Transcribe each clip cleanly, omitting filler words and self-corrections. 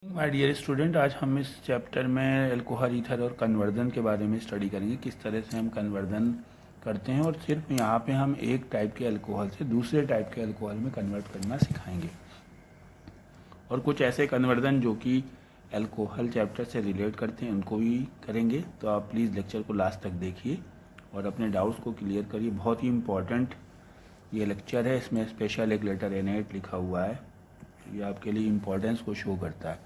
My dear student, आज हम इस चैप्टर में अल्कोहल ईथर और कन्वर्जन के बारे में स्टडी करेंगे। किस तरह से हम कन्वर्जन करते हैं और सिर्फ यहाँ पे हम एक टाइप के अल्कोहल से दूसरे टाइप के अल्कोहल में कन्वर्ट करना सिखाएंगे और कुछ ऐसे कन्वर्जन जो कि अल्कोहल चैप्टर से रिलेट करते हैं उनको भी करेंगे। तो आप प्लीज़ लेक्चर को लास्ट तक देखिए और अपने डाउट्स को क्लियर करिए। बहुत ही इम्पॉर्टेंट ये लेक्चर है, इसमें स्पेशल एक लेटर N8 लिखा हुआ है। ये आपके लिए इम्पोर्टेंस को शो करता है।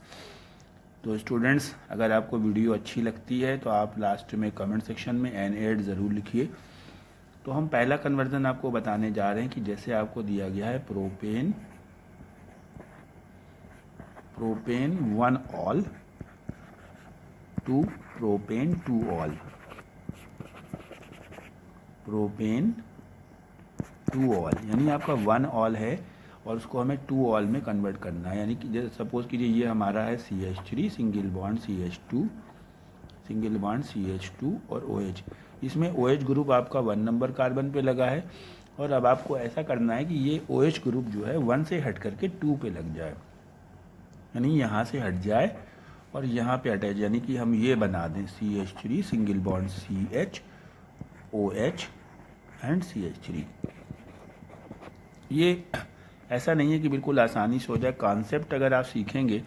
तो स्टूडेंट्स, अगर आपको वीडियो अच्छी लगती है तो आप लास्ट में कमेंट सेक्शन में N8 ज़रूर लिखिए। तो हम पहला कन्वर्जन आपको बताने जा रहे हैं कि जैसे आपको दिया गया है propane 1 ol to propane 2 ol, propane 2 ol यानी आपका 1 ऑल है और उसको हमें 2 ऑल में कन्वर्ट करना है। यानी कि जैसे सपोज कीजिए ये हमारा है CH3 single bond CH2, single bond CH2 और OH। इसमें OH ग्रुप आपका 1 नंबर कार्बन पे लगा है और अब आपको ऐसा करना है कि ये OH ग्रुप जो है 1 से हट करके 2 पे लग जाए, यानी यहाँ से हट जाए और यहाँ पे अटैच, यानी कि हम ये बना दें CH3 single bond CH OH and CH3। ये ऐसा नहीं है कि बिल्कुल आसानी से हो जाए। कॉन्सेप्ट अगर आप सीखेंगे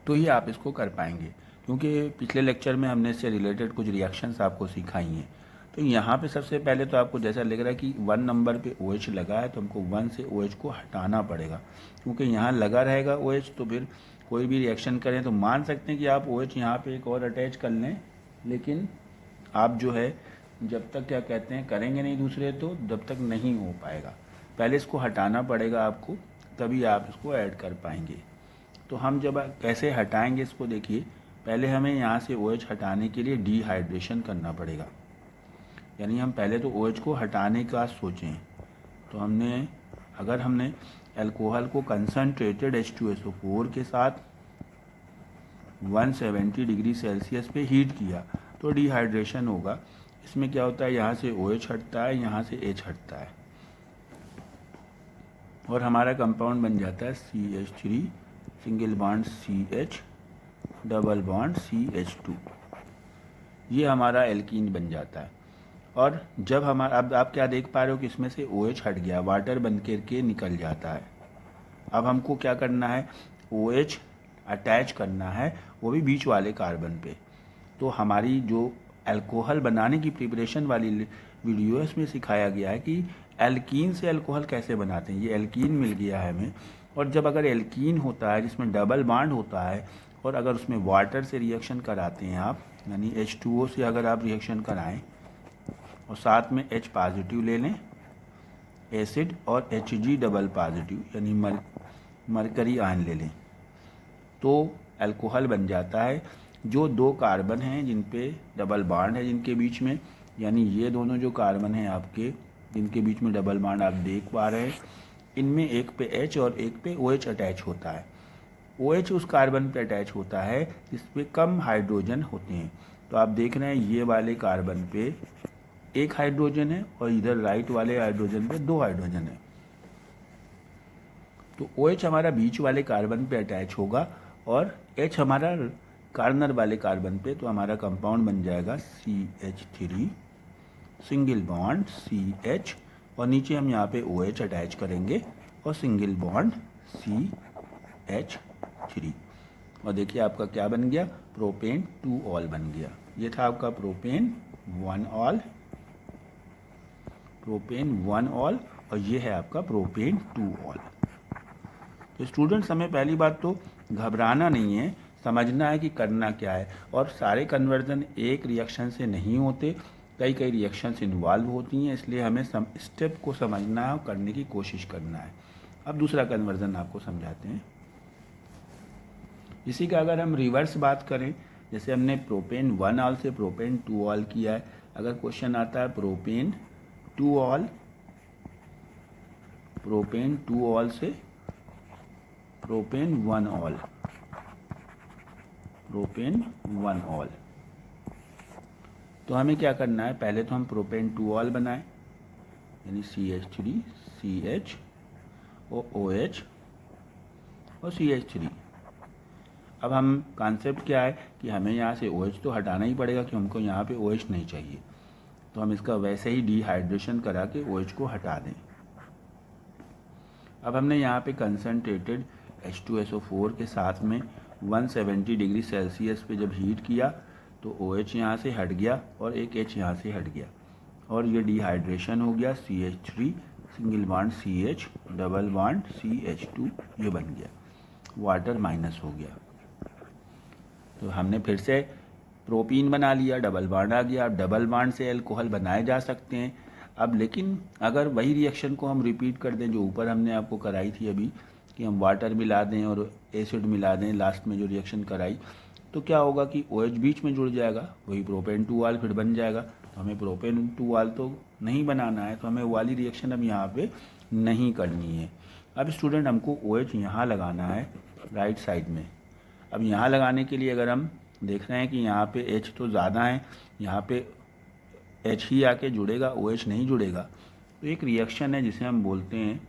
तो ही आप इसको कर पाएंगे, क्योंकि पिछले लेक्चर में हमने इससे रिलेटेड कुछ रिएक्शंस आपको सिखाई हैं। तो यहाँ पे सबसे पहले तो आपको जैसा लग रहा है कि 1 नंबर पे OH लगा है तो हमको 1 से OH को हटाना पड़ेगा, क्योंकि यहाँ लगा रहेगा OH तो फिर कोई भी रिएक्शन करें तो मान सकते हैं कि आप OH यहाँ पे एक और अटैच कर लें, लेकिन आप जो है जब तक क्या कहते हैं करेंगे नहीं दूसरे तो तब तक नहीं हो पाएगा। पहले इसको हटाना पड़ेगा आपको, तभी आप इसको ऐड कर पाएंगे। तो हम जब कैसे हटाएंगे इसको देखिए। पहले हमें यहाँ से OH हटाने के लिए डिहाइड्रेशन करना पड़ेगा, यानी हम पहले तो OH को हटाने का सोचें। तो अगर हमने अल्कोहल को कंसनट्रेटेड H2SO4 के साथ 170 डिग्री सेल्सियस पे हीट किया तो डिहाइड्रेशन होगा। इसमें क्या होता है, यहाँ से OH हटता है, यहाँ से H हटता है और हमारा कंपाउंड बन जाता है CH3 single bond CH double bond CH2। ये हमारा एल्कीन बन जाता है। और जब हमारा अब आप क्या देख पा रहे हो कि इसमें से OH हट गया, वाटर बन के निकल जाता है। अब हमको क्या करना है, OH अटैच करना है, वो भी बीच वाले कार्बन पे। तो हमारी जो अल्कोहल बनाने की प्रिपरेशन वाली वीडियो है इसमें सिखाया गया है कि एल्कीन से अल्कोहल कैसे बनाते हैं। ये एल्कीन मिल गया है हमें, और जब अगर एल्कीन होता है जिसमें डबल बॉन्ड होता है और अगर उसमें वाटर से रिएक्शन कराते हैं आप, यानी H2O से अगर आप रिएक्शन कराएं और साथ में H पॉजिटिव ले लें एसिड और Hg डबल पॉजिटिव यानी मरकरी आयन ले लें, तो अल्कोहल बन जाता है। जो 2 कार्बन हैं जिन पे डबल बॉन्ड है जिनके बीच में, यानी ये दोनों जो कार्बन हैं आपके जिनके बीच में डबल बॉन्ड आप देख पा रहे हैं, इनमें एक पे H और एक पे OH अटैच होता है। OH उस कार्बन पे अटैच होता है जिस पे कम हाइड्रोजन होते हैं। तो आप देख रहे हैं ये वाले कार्बन पे 1 हाइड्रोजन है और इधर राइट वाले हाइड्रोजन पे 2 हाइड्रोजन है। तो OH हमारा बीच वाले कार्बन पे अटैच होगा और H हमारा कार्नर वाले कार्बन पे, तो हमारा कंपाउंड बन जाएगा CH3 सिंगल बॉन्ड CH और नीचे हम यहाँ पे OH अटैच करेंगे और सिंगल बॉन्ड CH3। और देखिए आपका क्या बन गया, प्रोपेन 2 ऑल बन गया। ये था आपका प्रोपेन 1 ऑल, प्रोपेन 1 ऑल, और ये है आपका प्रोपेन 2 ऑल। तो स्टूडेंट्स, हमें पहली बात तो घबराना नहीं है, समझना है कि करना क्या है। और सारे कन्वर्जन एक रिएक्शन से नहीं होते, कई रिएक्शंस इन्वॉल्व होती हैं, इसलिए हमें स्टेप को समझना है और करने की कोशिश करना है। अब दूसरा कन्वर्जन आपको समझाते हैं। इसी का अगर हम रिवर्स बात करें, जैसे हमने प्रोपेन 1 ऑल से प्रोपेन 2 ऑल किया है, अगर क्वेश्चन आता है प्रोपेन 2 ऑल, प्रोपेन 2 ऑल से प्रोपेन 1 ऑल, प्रोपेन 1 ऑल, तो हमें क्या करना है, पहले तो हम प्रोपेन 2 ऑल बनाएं, यानी CH3 CH और OH और CH3। अब हम कॉन्सेप्ट क्या है कि हमें यहाँ से OH तो हटाना ही पड़ेगा कि हमको यहाँ पे OH नहीं चाहिए, तो हम इसका वैसे ही डिहाइड्रेशन करा के OH को हटा दें। अब हमने यहाँ पे कंसनट्रेटेड H2SO4 के साथ में 170 डिग्री सेल्सियस पे जब हीट किया तो OH यहाँ से हट गया और एक H यहाँ से हट गया और ये डिहाइड्रेशन हो गया, CH3 single bond CH double bond CH2 ये बन गया, वाटर माइनस हो गया। तो हमने फिर से प्रोपीन बना लिया, डबल बॉन्ड आ गया। अब डबल बॉन्ड से अल्कोहल बनाए जा सकते हैं। अब लेकिन अगर वही रिएक्शन को हम रिपीट कर दें जो ऊपर हमने आपको कराई थी अभी, कि हम वाटर मिला दें और एसिड मिला दें लास्ट में जो रिएक्शन कराई, तो क्या होगा कि OH बीच में जुड़ जाएगा, वही प्रोपेन 2 फिर बन जाएगा। तो हमें प्रोपेन 2 तो नहीं बनाना है, तो हमें वो वाली रिएक्शन अब यहाँ पे नहीं करनी है। अब स्टूडेंट हमको OH यहाँ लगाना है राइट साइड में। अब यहाँ लगाने के लिए अगर हम देख रहे हैं कि यहाँ पे H तो ज़्यादा है, यहाँ पे H ही आके जुड़ेगा, OH नहीं जुड़ेगा, तो एक रिएक्शन है जिसे हम बोलते हैं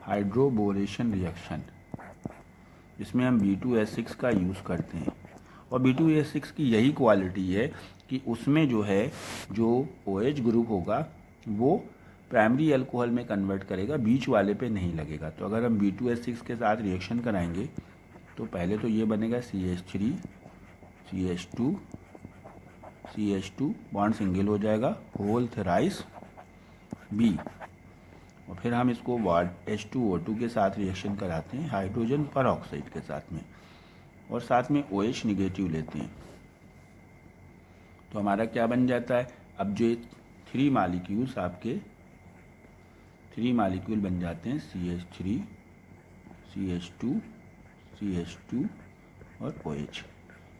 हाइड्रोबोरेशन रिएक्शन, इसमें हम B2S6 का यूज़ करते हैं। और B2S6 की यही क्वालिटी है कि उसमें जो है जो OH ग्रुप होगा वो प्राइमरी अल्कोहल में कन्वर्ट करेगा, बीच वाले पे नहीं लगेगा। तो अगर हम B2S6 के साथ रिएक्शन कराएंगे तो पहले तो ये बनेगा CH3 CH2 CH2 bond single हो जाएगा, होल थ्राइस B, और फिर हम इसको H2O2 के साथ रिएक्शन कराते हैं हाइड्रोजन परऑक्साइड के साथ में, और साथ में OH निगेटिव लेते हैं। तो हमारा क्या बन जाता है, अब जो 3 मॉलिक्यूल्स आपके 3 मॉलिक्यूल बन जाते हैं CH3 CH2 CH2 और OH,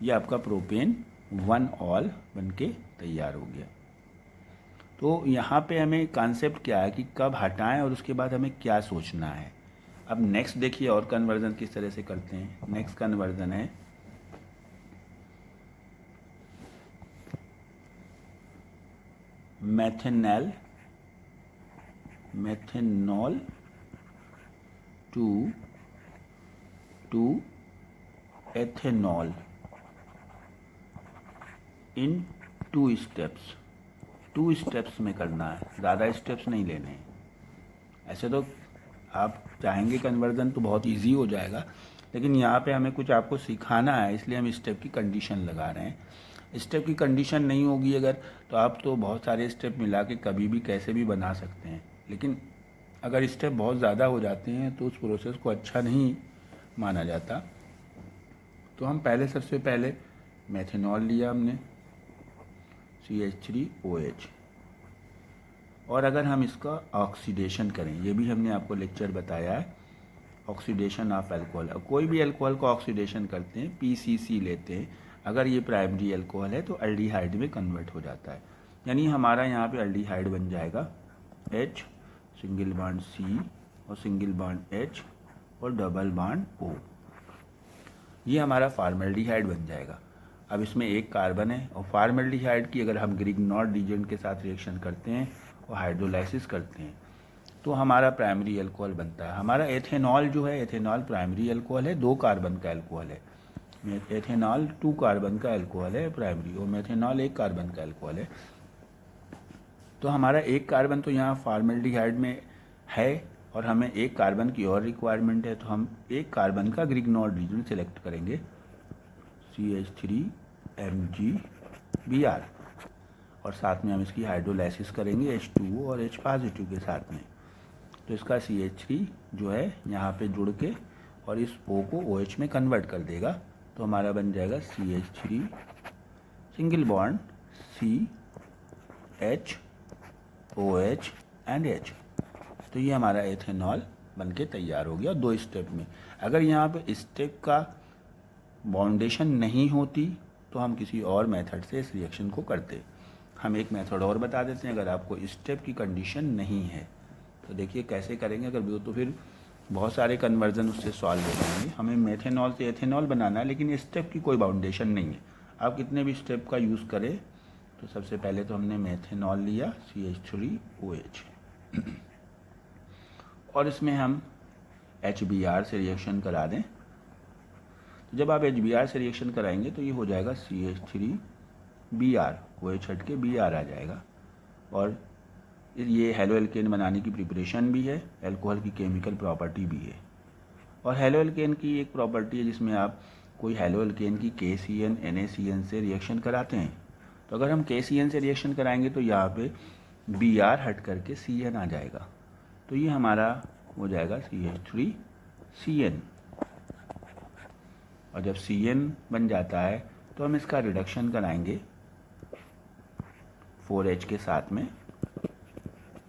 ये आपका प्रोपेन 1 ऑल बन के तैयार हो गया। तो यहाँ पे हमें कॉन्सेप्ट क्या है कि कब हटाएं और उसके बाद हमें क्या सोचना है। अब नेक्स्ट देखिए और कन्वर्जन किस तरह से करते हैं। नेक्स्ट कन्वर्जन है methanol to ethanol in 2 steps. 2 steps में करना है, ज़्यादा स्टेप्स नहीं लेने हैं। ऐसे तो आप चाहेंगे कन्वर्जन तो बहुत इजी हो जाएगा, लेकिन यहाँ पे हमें कुछ आपको सिखाना है, इसलिए हम स्टेप की कंडीशन लगा रहे हैं। स्टेप की कंडीशन नहीं होगी अगर, तो आप तो बहुत सारे स्टेप मिला के कभी भी कैसे भी बना सकते हैं, लेकिन अगर स्टेप बहुत ज़्यादा हो जाते हैं तो उस प्रोसेस को अच्छा नहीं माना जाता। तो हम सबसे पहले मेथेनॉल लिया हमने CH3OH, और अगर हम इसका ऑक्सीडेशन करें, ये भी हमने आपको लेक्चर बताया है, ऑक्सीडेशन ऑफ अल्कोहल। कोई भी अल्कोहल को ऑक्सीडेशन करते हैं PCC लेते हैं, अगर ये प्राइमरी अल्कोहल है तो अल्डिहाइड में कन्वर्ट हो जाता है, यानी हमारा यहाँ पे अल्डिहाइड बन जाएगा H सिंगल बॉन्ड C और सिंगल बॉन्ड H और डबल बॉन्ड O, ये हमारा फॉर्मल्डिहाइड बन जाएगा। अब इसमें एक कार्बन है, और फॉर्मल्डिहाइड की अगर हम ग्रिग्नॉर्ड रिएजेंट के साथ रिएक्शन करते हैं और हाइड्रोलाइसिस करते हैं तो हमारा प्राइमरी अल्कोहल बनता है। हमारा एथेनॉल जो है, एथेनॉल प्राइमरी अल्कोहल है, 2 कार्बन का अल्कोहल है। एथेनॉल 2 कार्बन का अल्कोहल है प्राइमरी, और मेथेनॉल 1 कार्बन का अल्कोहल है। तो हमारा 1 कार्बन तो यहाँ फॉर्मल्डिहाइड में है और हमें 1 कार्बन की और रिक्वायरमेंट है, तो हम 1 कार्बन का ग्रिग्नॉर्ड रीजन सेलेक्ट करेंगे CH3MgBr, और साथ में हम इसकी हाइड्रोलाइसिस करेंगे H2O और H पॉजिटिव के साथ में। तो इसका CH3 जो है यहाँ पे जुड़ के और इस O को OH में कन्वर्ट कर देगा, तो हमारा बन जाएगा CH3 single bond CH OH and H। तो ये हमारा एथेनॉल बन के तैयार हो गया 2 स्टेप में। अगर यहाँ पे स्टेप का बाउंडेशन नहीं होती तो हम किसी और मेथड से इस रिएक्शन को करते। हम एक मेथड और बता देते हैं, अगर आपको स्टेप की कंडीशन नहीं है तो देखिए कैसे करेंगे। अगर वो तो फिर बहुत सारे कन्वर्जन उससे सॉल्व हो जाएंगे। हमें मेथेनॉल से एथेनॉल बनाना है, लेकिन स्टेप की कोई बाउंडेशन नहीं है, आप कितने भी स्टेप का यूज़ करें। तो सबसे पहले तो हमने मेथेनॉल लिया CH3OH और इसमें हम HBr से रिएक्शन करा दें तो जब आप HBr से रिएक्शन कराएंगे तो ये हो जाएगा CH3Br, OH हट के Br आ जाएगा। और ये हेलो एल्केन बनाने की प्रिपरेशन भी है, अल्कोहल की केमिकल प्रॉपर्टी भी है। और हेलो एल्केन की एक प्रॉपर्टी है जिसमें आप कोई हेलो एल्केन की KCN NaCN से रिएक्शन कराते हैं, तो अगर हम KCN से रिएक्शन कराएंगे तो यहाँ पे Br हट करके CN आ जाएगा, तो ये हमारा हो जाएगा CH3CN। और जब CN बन जाता है तो हम इसका रिडक्शन कराएंगे 4H के साथ में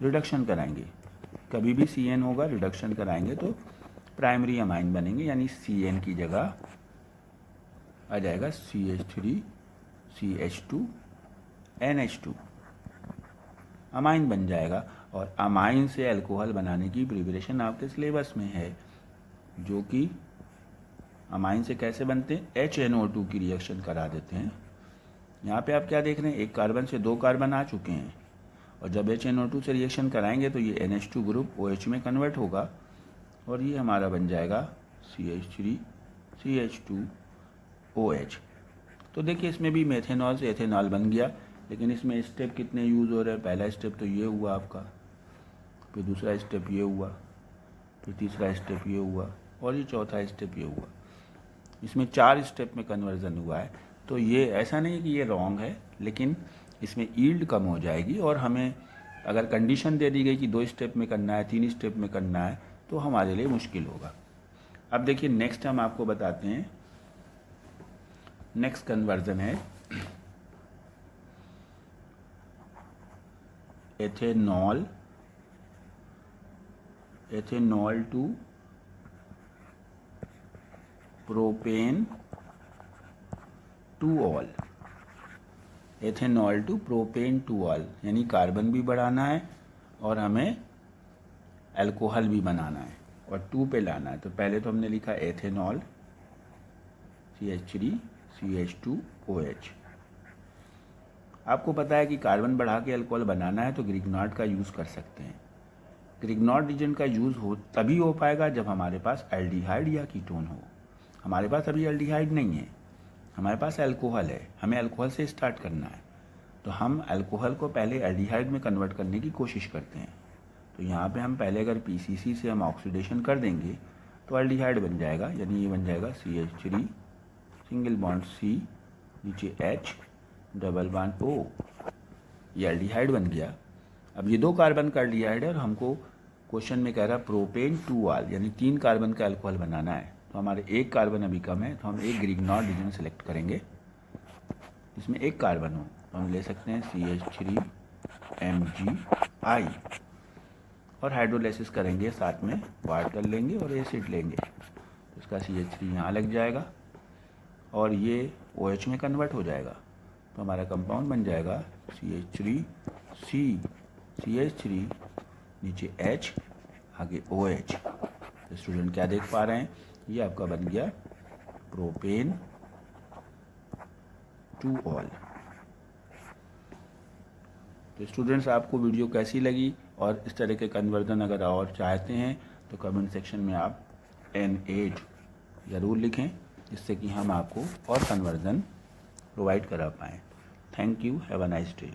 रिडक्शन कराएंगे। कभी भी CN होगा रिडक्शन कराएंगे तो प्राइमरी अमाइन बनेंगे, यानी CN की जगह आ जाएगा CH3CH2NH2 अमाइन बन जाएगा। और अमाइन से अल्कोहल बनाने की प्रिपरेशन आपके सिलेबस में है, जो कि अमाइन से कैसे बनते हैं, HNO2 की रिएक्शन करा देते हैं। यहाँ पे आप क्या देख रहे हैं, एक कार्बन से 2 कार्बन आ चुके हैं, और जब HNO2 से रिएक्शन कराएंगे तो ये NH2 ग्रुप OH में कन्वर्ट होगा और ये हमारा बन जाएगा CH3CH2OH। तो देखिए इसमें भी मेथेनॉल से एथेनॉल बन गया, लेकिन इसमें स्टेप कितने यूज़ हो रहे हैं। पहला स्टेप तो ये हुआ आपका, फिर दूसरा स्टेप ये हुआ, फिर तीसरा स्टेप ये हुआ, और ये चौथा स्टेप ये हुआ। इसमें 4 स्टेप में कन्वर्जन हुआ है। तो ये ऐसा नहीं कि ये रॉन्ग है, लेकिन इसमें यील्ड कम हो जाएगी। और हमें अगर कंडीशन दे दी गई कि 2 स्टेप में करना है, 3 स्टेप में करना है, तो हमारे लिए मुश्किल होगा। अब देखिए नेक्स्ट हम आपको बताते हैं, नेक्स्ट कन्वर्जन है ethanol to propane two ol. Ethanol to propane two ol, यानी कार्बन भी बढ़ाना है और हमें अल्कोहल भी बनाना है और 2 पे लाना है। तो पहले तो हमने लिखा एथेनॉल CH3CH2OH। आपको पता है कि कार्बन बढ़ा के अल्कोहल बनाना है तो ग्रिग्नॉट का यूज़ कर सकते हैं। ग्रिग्नॉट रीजन का यूज़ तभी हो पाएगा जब हमारे पास एल्डिहाइड या कीटोन हो। हमारे पास अभी एल्डिहाइड नहीं है, हमारे पास अल्कोहल है, हमें अल्कोहल से स्टार्ट करना है। तो हम अल्कोहल को पहले एल्डिहाइड में कन्वर्ट करने की कोशिश करते हैं। तो यहाँ पे हम पहले अगर PCC से हम ऑक्सीडेशन कर देंगे तो एल्डिहाइड बन जाएगा, यानी ये बन जाएगा CH3 सिंगल बॉन्ड C, नीचे H डबल बॉन्ड O, ये एल्डिहाइड बन गया। अब ये 2 कार्बन का एल्डिहाइड है और हमको क्वेश्चन में कह रहा है प्रोपेन टू ऑल, यानी 3 कार्बन का अल्कोहल बनाना है। तो हमारे 1 कार्बन अभी कम है, तो हम एक ग्रिग्नॉट रीजन सेलेक्ट करेंगे जिसमें 1 कार्बन हो। तो हम ले सकते हैं CH3MgI और हाइड्रोलाइसिस करेंगे, साथ में वाटर लेंगे और एसिड लेंगे, तो इसका CH3 यहाँ लग जाएगा और ये OH में कन्वर्ट हो जाएगा। तो हमारा कंपाउंड बन जाएगा CH3 नीचे H आगे OH। तो स्टूडेंट क्या देख पा रहे हैं, ये आपका बन गया प्रोपेन टू ऑल। तो स्टूडेंट्स आपको वीडियो कैसी लगी और इस तरह के कन्वर्जन अगर और चाहते हैं तो कमेंट सेक्शन में आप N8 ज़रूर लिखें, जिससे कि हम आपको और कन्वर्जन प्रोवाइड करा पाएँ। Thank you, have a nice day.